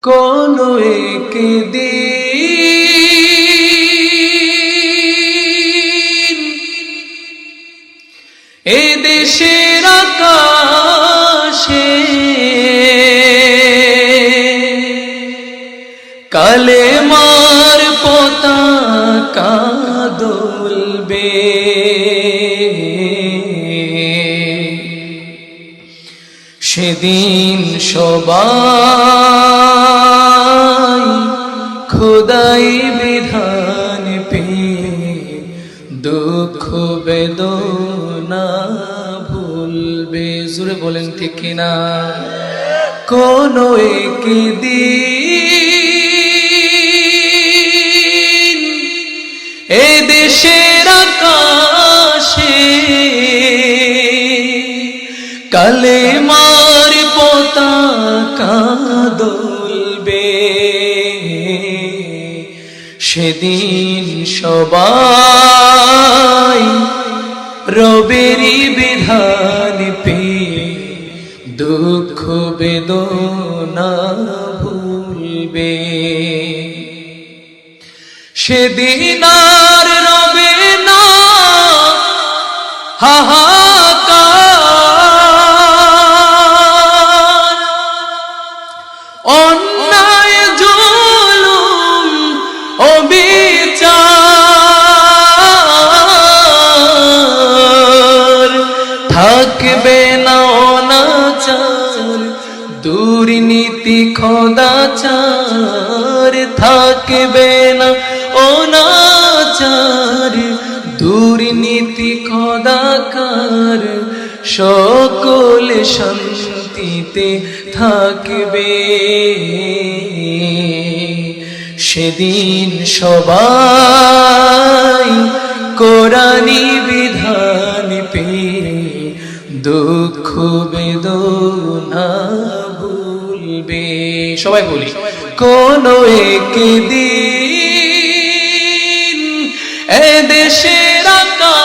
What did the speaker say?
কোনো একদিন এ দেশের আকাশে কালেমার পতাকা দুলবে। সেদিন সবাই খোদাই বিধান পেয়ে দুঃখ বেদনা ভুলবে। জোরে বলেন ঠিক কিনা? কোনো একদিন এ দেশের আকাশে কালেমার পতাকা দুলবে। সেদিন সবাই রবেরই বিধান পেয়ে দুঃখ বেদনা ভুলবে। সেদিন আর রবে না হাহাকার, অন্যায় জুলুম অবিচার, থাকবে না অনাচার দুর্নীতি খোদাচার, থাকবে না অনাচার দুর্নীতি খোদাকার, সকলে শান্তিতে থাকবে। সেদিন সবাই কোরআনি বিধান পেয়ে দুঃখ বেদনা ভুলবে। সবাই বলি, কোনো একদিন এ দেশের আকাশে